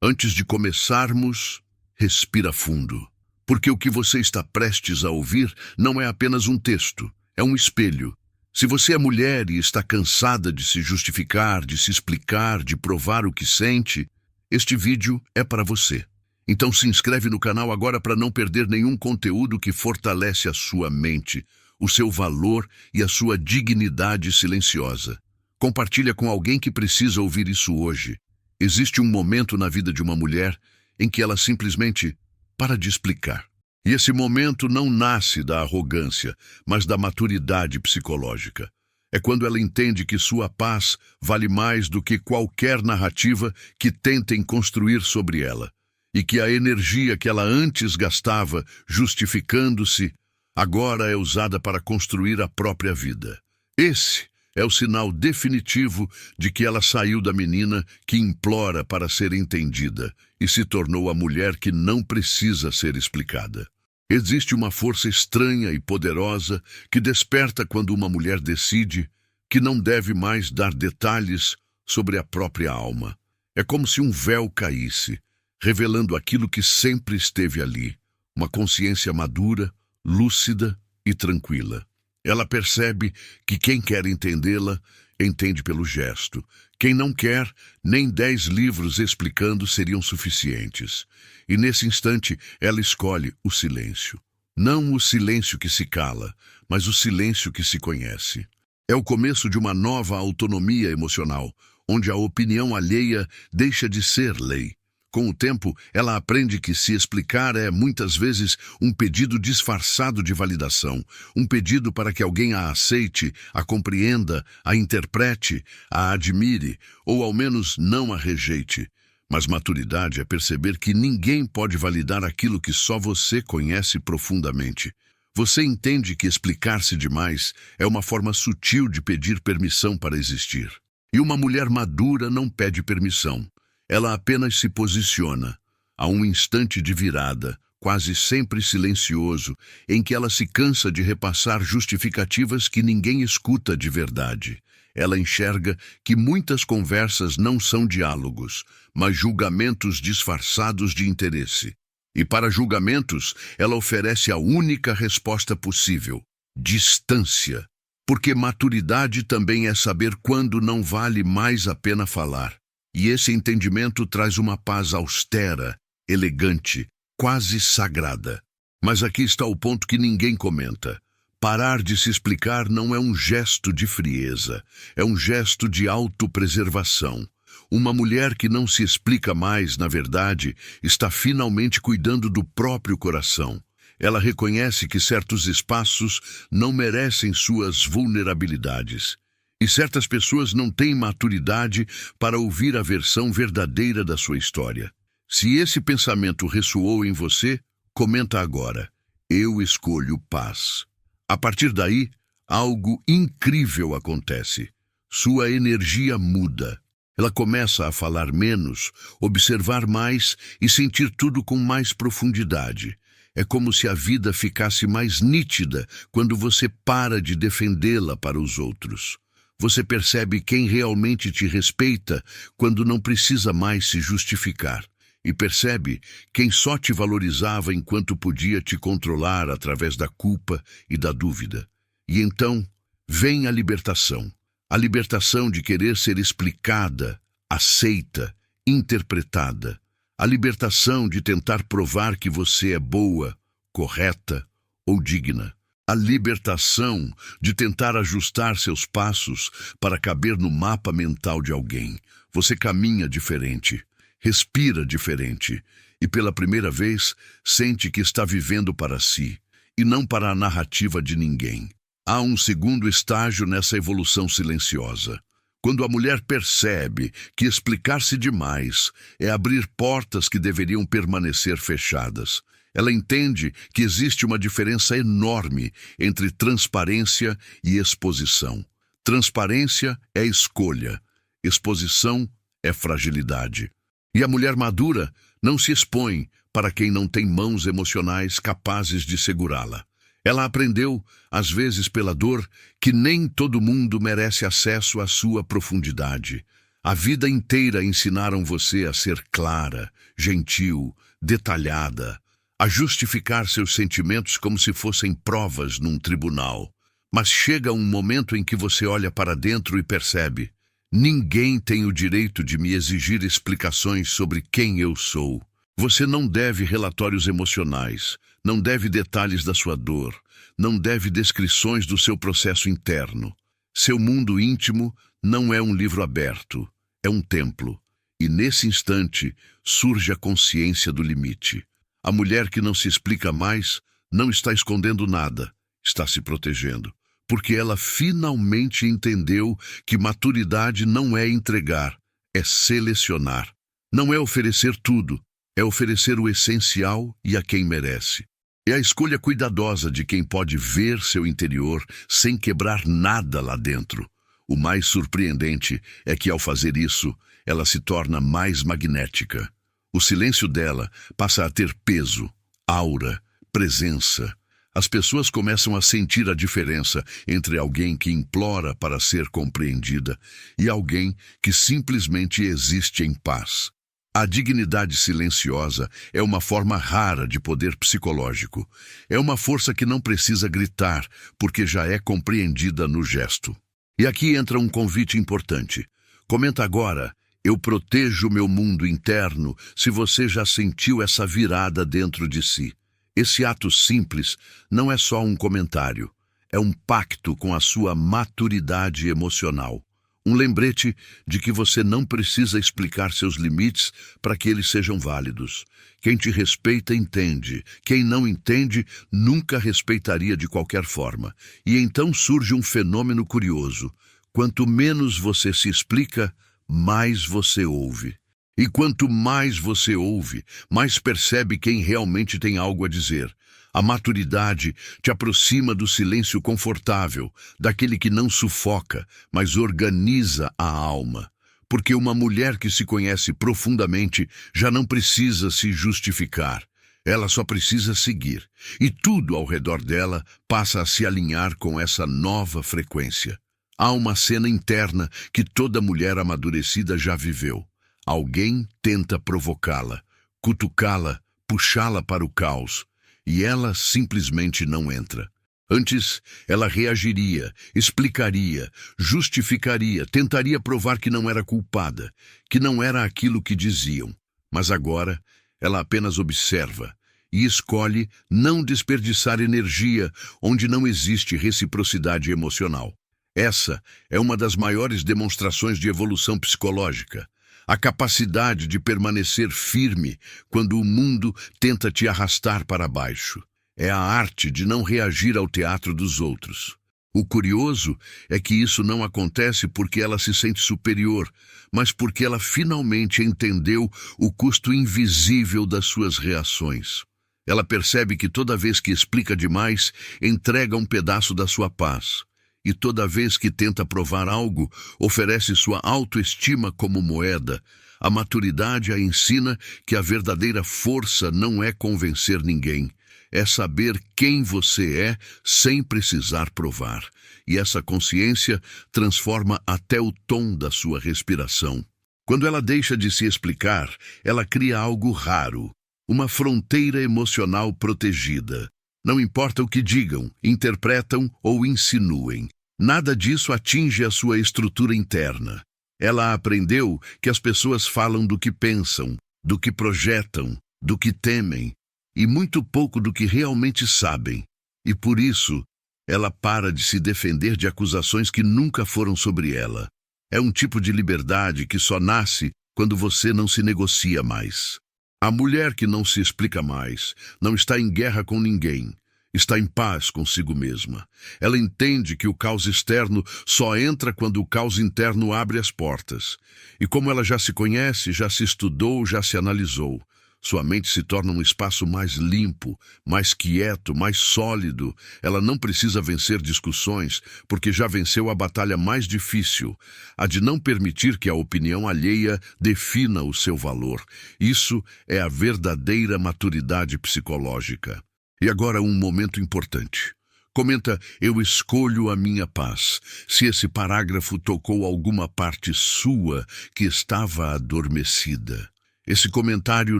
Antes de começarmos, respira fundo, porque o que você está prestes a ouvir não é apenas um texto, é um espelho. Se você é mulher e está cansada de se justificar, de se explicar, de provar o que sente, este vídeo é para você. Então se inscreve no canal agora para não perder nenhum conteúdo que fortalece a sua mente, o seu valor e a sua dignidade silenciosa. Compartilha com alguém que precisa ouvir isso hoje. Existe um momento na vida de uma mulher em que ela simplesmente para de explicar. E esse momento não nasce da arrogância, mas da maturidade psicológica. É quando ela entende que sua paz vale mais do que qualquer narrativa que tentem construir sobre ela, e que a energia que ela antes gastava justificando-se, agora é usada para construir a própria vida. Esse é o sinal definitivo de que ela saiu da menina que implora para ser entendida e se tornou a mulher que não precisa ser explicada. Existe uma força estranha e poderosa que desperta quando uma mulher decide que não deve mais dar detalhes sobre a própria alma. É como se um véu caísse, revelando aquilo que sempre esteve ali, uma consciência madura, lúcida e tranquila. Ela percebe que quem quer entendê-la, entende pelo gesto. Quem não quer, nem 10 livros explicando seriam suficientes. E nesse instante, ela escolhe o silêncio. Não o silêncio que se cala, mas o silêncio que se conhece. É o começo de uma nova autonomia emocional, onde a opinião alheia deixa de ser lei. Com o tempo, ela aprende que se explicar é, muitas vezes, um pedido disfarçado de validação, um pedido para que alguém a aceite, a compreenda, a interprete, a admire, ou ao menos não a rejeite. Mas maturidade é perceber que ninguém pode validar aquilo que só você conhece profundamente. Você entende que explicar-se demais é uma forma sutil de pedir permissão para existir. E uma mulher madura não pede permissão. Ela apenas se posiciona, a um instante de virada, quase sempre silencioso, em que ela se cansa de repassar justificativas que ninguém escuta de verdade. Ela enxerga que muitas conversas não são diálogos, mas julgamentos disfarçados de interesse. E para julgamentos, ela oferece a única resposta possível: distância. Porque maturidade também é saber quando não vale mais a pena falar. E esse entendimento traz uma paz austera, elegante, quase sagrada. Mas aqui está o ponto que ninguém comenta. Parar de se explicar não é um gesto de frieza, é um gesto de autopreservação. Uma mulher que não se explica mais, na verdade, está finalmente cuidando do próprio coração. Ela reconhece que certos espaços não merecem suas vulnerabilidades. E certas pessoas não têm maturidade para ouvir a versão verdadeira da sua história. Se esse pensamento ressoou em você, comenta agora: eu escolho paz. A partir daí, algo incrível acontece. Sua energia muda. Ela começa a falar menos, observar mais e sentir tudo com mais profundidade. É como se a vida ficasse mais nítida quando você para de defendê-la para os outros. Você percebe quem realmente te respeita quando não precisa mais se justificar. E percebe quem só te valorizava enquanto podia te controlar através da culpa e da dúvida. E então vem a libertação. A libertação de querer ser explicada, aceita, interpretada. A libertação de tentar provar que você é boa, correta ou digna. A libertação de tentar ajustar seus passos para caber no mapa mental de alguém. Você caminha diferente, respira diferente e pela primeira vez sente que está vivendo para si e não para a narrativa de ninguém. Há um segundo estágio nessa evolução silenciosa. Quando a mulher percebe que explicar-se demais é abrir portas que deveriam permanecer fechadas. Ela entende que existe uma diferença enorme entre transparência e exposição. Transparência é escolha, exposição é fragilidade. E a mulher madura não se expõe para quem não tem mãos emocionais capazes de segurá-la. Ela aprendeu, às vezes pela dor, que nem todo mundo merece acesso à sua profundidade. A vida inteira ensinaram você a ser clara, gentil, detalhada, a justificar seus sentimentos como se fossem provas num tribunal. Mas chega um momento em que você olha para dentro e percebe: ninguém tem o direito de me exigir explicações sobre quem eu sou. Você não deve relatórios emocionais, não deve detalhes da sua dor, não deve descrições do seu processo interno. Seu mundo íntimo não é um livro aberto, é um templo. E nesse instante surge a consciência do limite. A mulher que não se explica mais não está escondendo nada, está se protegendo. Porque ela finalmente entendeu que maturidade não é entregar, é selecionar. Não é oferecer tudo, é oferecer o essencial e a quem merece. É a escolha cuidadosa de quem pode ver seu interior sem quebrar nada lá dentro. O mais surpreendente é que, ao fazer isso, ela se torna mais magnética. O silêncio dela passa a ter peso, aura, presença. As pessoas começam a sentir a diferença entre alguém que implora para ser compreendida e alguém que simplesmente existe em paz. A dignidade silenciosa é uma forma rara de poder psicológico. É uma força que não precisa gritar, porque já é compreendida no gesto. E aqui entra um convite importante. Comenta agora: eu protejo meu mundo interno, se você já sentiu essa virada dentro de si. Esse ato simples não é só um comentário, é um pacto com a sua maturidade emocional. Um lembrete de que você não precisa explicar seus limites para que eles sejam válidos. Quem te respeita entende, quem não entende nunca respeitaria de qualquer forma. E então surge um fenômeno curioso. Quanto menos você se explica, mais você ouve. E quanto mais você ouve, mais percebe quem realmente tem algo a dizer. A maturidade te aproxima do silêncio confortável, daquele que não sufoca, mas organiza a alma. Porque uma mulher que se conhece profundamente já não precisa se justificar. Ela só precisa seguir. E tudo ao redor dela passa a se alinhar com essa nova frequência. Há uma cena interna que toda mulher amadurecida já viveu. Alguém tenta provocá-la, cutucá-la, puxá-la para o caos, e ela simplesmente não entra. Antes, ela reagiria, explicaria, justificaria, tentaria provar que não era culpada, que não era aquilo que diziam. Mas agora, ela apenas observa e escolhe não desperdiçar energia onde não existe reciprocidade emocional. Essa é uma das maiores demonstrações de evolução psicológica. A capacidade de permanecer firme quando o mundo tenta te arrastar para baixo. É a arte de não reagir ao teatro dos outros. O curioso é que isso não acontece porque ela se sente superior, mas porque ela finalmente entendeu o custo invisível das suas reações. Ela percebe que toda vez que explica demais, entrega um pedaço da sua paz. E toda vez que tenta provar algo, oferece sua autoestima como moeda. A maturidade a ensina que a verdadeira força não é convencer ninguém. É saber quem você é sem precisar provar. E essa consciência transforma até o tom da sua respiração. Quando ela deixa de se explicar, ela cria algo raro, uma fronteira emocional protegida. Não importa o que digam, interpretam ou insinuem. Nada disso atinge a sua estrutura interna. Ela aprendeu que as pessoas falam do que pensam, do que projetam, do que temem, e muito pouco do que realmente sabem. E por isso, ela para de se defender de acusações que nunca foram sobre ela. É um tipo de liberdade que só nasce quando você não se negocia mais. A mulher que não se explica mais não está em guerra com ninguém. Está em paz consigo mesma. Ela entende que o caos externo só entra quando o caos interno abre as portas. E como ela já se conhece, já se estudou, já se analisou, sua mente se torna um espaço mais limpo, mais quieto, mais sólido. Ela não precisa vencer discussões, porque já venceu a batalha mais difícil, a de não permitir que a opinião alheia defina o seu valor. Isso é a verdadeira maturidade psicológica. E agora um momento importante. Comenta: eu escolho a minha paz. Se esse parágrafo tocou alguma parte sua que estava adormecida. Esse comentário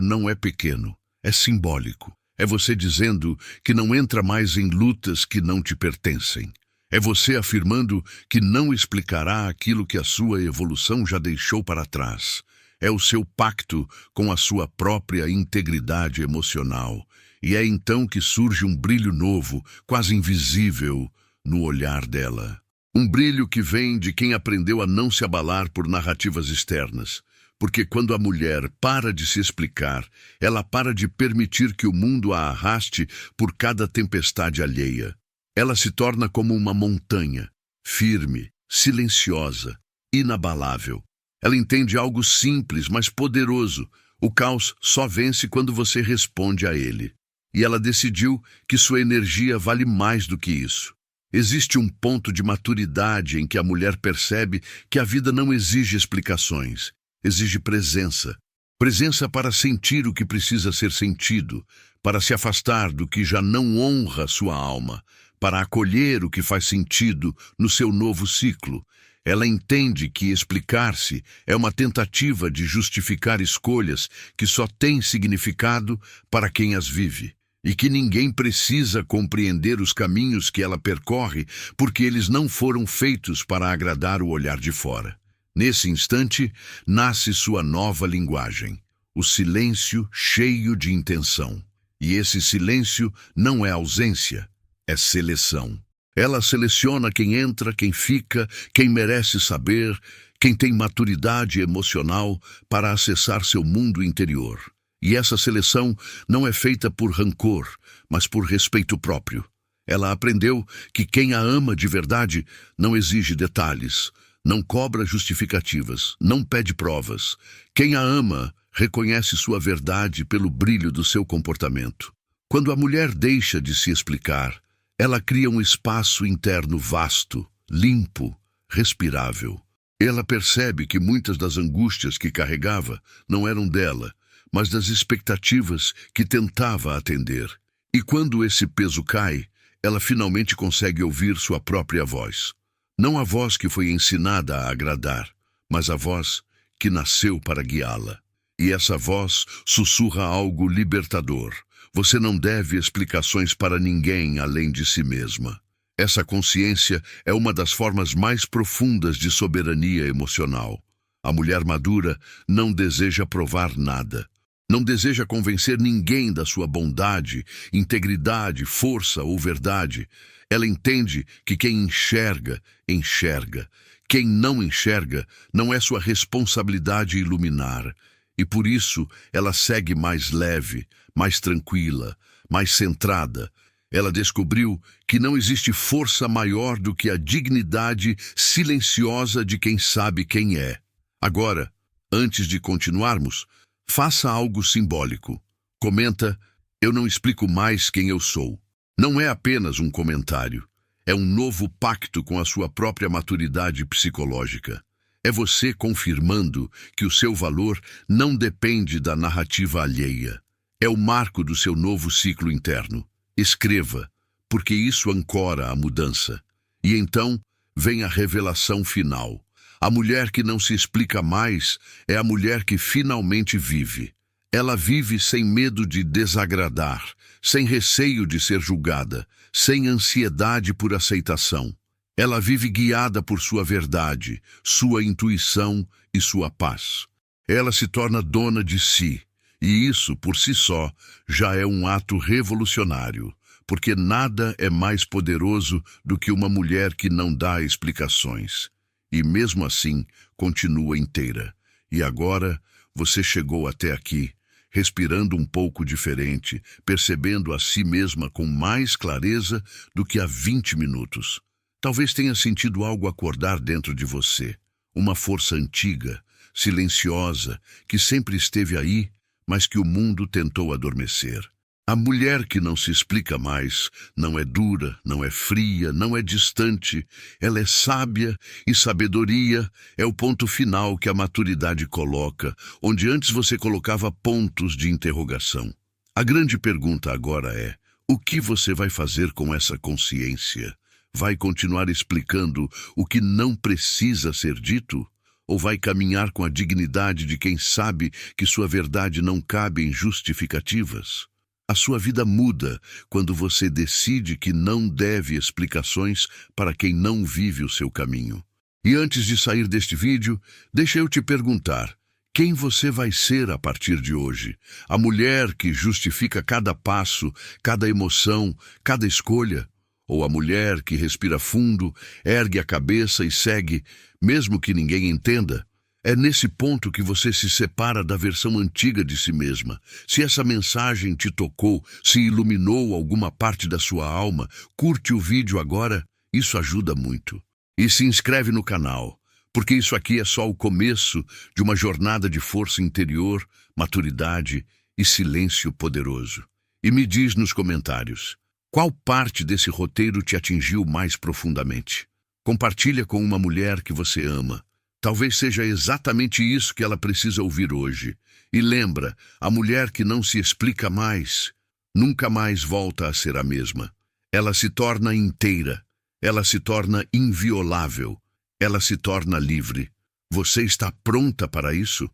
não é pequeno, é simbólico. É você dizendo que não entra mais em lutas que não te pertencem. É você afirmando que não explicará aquilo que a sua evolução já deixou para trás. É o seu pacto com a sua própria integridade emocional. E é então que surge um brilho novo, quase invisível, no olhar dela. Um brilho que vem de quem aprendeu a não se abalar por narrativas externas. Porque quando a mulher para de se explicar, ela para de permitir que o mundo a arraste por cada tempestade alheia. Ela se torna como uma montanha, firme, silenciosa, inabalável. Ela entende algo simples, mas poderoso. O caos só vence quando você responde a ele. E ela decidiu que sua energia vale mais do que isso. Existe um ponto de maturidade em que a mulher percebe que a vida não exige explicações, exige presença. Presença para sentir o que precisa ser sentido, para se afastar do que já não honra sua alma, para acolher o que faz sentido no seu novo ciclo. Ela entende que explicar-se é uma tentativa de justificar escolhas que só têm significado para quem as vive. E que ninguém precisa compreender os caminhos que ela percorre, porque eles não foram feitos para agradar o olhar de fora. Nesse instante, nasce sua nova linguagem, o silêncio cheio de intenção. E esse silêncio não é ausência, é seleção. Ela seleciona quem entra, quem fica, quem merece saber, quem tem maturidade emocional para acessar seu mundo interior. E essa seleção não é feita por rancor, mas por respeito próprio. Ela aprendeu que quem a ama de verdade não exige detalhes, não cobra justificativas, não pede provas. Quem a ama reconhece sua verdade pelo brilho do seu comportamento. Quando a mulher deixa de se explicar, ela cria um espaço interno vasto, limpo, respirável. Ela percebe que muitas das angústias que carregava não eram dela, mas das expectativas que tentava atender. E quando esse peso cai, ela finalmente consegue ouvir sua própria voz. Não a voz que foi ensinada a agradar, mas a voz que nasceu para guiá-la. E essa voz sussurra algo libertador. Você não deve explicações para ninguém além de si mesma. Essa consciência é uma das formas mais profundas de soberania emocional. A mulher madura não deseja provar nada. Não deseja convencer ninguém da sua bondade, integridade, força ou verdade. Ela entende que quem enxerga, enxerga. Quem não enxerga, não é sua responsabilidade iluminar. E por isso, ela segue mais leve, mais tranquila, mais centrada. Ela descobriu que não existe força maior do que a dignidade silenciosa de quem sabe quem é. Agora, antes de continuarmos, faça algo simbólico. Comenta: eu não explico mais quem eu sou. Não é apenas um comentário. É um novo pacto com a sua própria maturidade psicológica. É você confirmando que o seu valor não depende da narrativa alheia. É o marco do seu novo ciclo interno. Escreva, porque isso ancora a mudança. E então vem a revelação final. A mulher que não se explica mais é a mulher que finalmente vive. Ela vive sem medo de desagradar, sem receio de ser julgada, sem ansiedade por aceitação. Ela vive guiada por sua verdade, sua intuição e sua paz. Ela se torna dona de si, e isso, por si só, já é um ato revolucionário, porque nada é mais poderoso do que uma mulher que não dá explicações. E mesmo assim, continua inteira. E agora, você chegou até aqui, respirando um pouco diferente, percebendo a si mesma com mais clareza do que há 20 minutos. Talvez tenha sentido algo acordar dentro de você, uma força antiga, silenciosa, que sempre esteve aí, mas que o mundo tentou adormecer. A mulher que não se explica mais não é dura, não é fria, não é distante. Ela é sábia, e sabedoria é o ponto final que a maturidade coloca, onde antes você colocava pontos de interrogação. A grande pergunta agora é: O que você vai fazer com essa consciência? Vai continuar explicando o que não precisa ser dito? Ou vai caminhar com a dignidade de quem sabe que sua verdade não cabe em justificativas? A sua vida muda quando você decide que não deve explicações para quem não vive o seu caminho. E antes de sair deste vídeo, deixa eu te perguntar: quem você vai ser a partir de hoje? A mulher que justifica cada passo, cada emoção, cada escolha? Ou a mulher que respira fundo, ergue a cabeça e segue, mesmo que ninguém entenda? É nesse ponto que você se separa da versão antiga de si mesma. Se essa mensagem te tocou, se iluminou alguma parte da sua alma, curte o vídeo agora, isso ajuda muito. E se inscreve no canal, porque isso aqui é só o começo de uma jornada de força interior, maturidade e silêncio poderoso. E me diz nos comentários, qual parte desse roteiro te atingiu mais profundamente? Compartilha com uma mulher que você ama. Talvez seja exatamente isso que ela precisa ouvir hoje. E lembra, a mulher que não se explica mais, nunca mais volta a ser a mesma. Ela se torna inteira, ela se torna inviolável, ela se torna livre. Você está pronta para isso?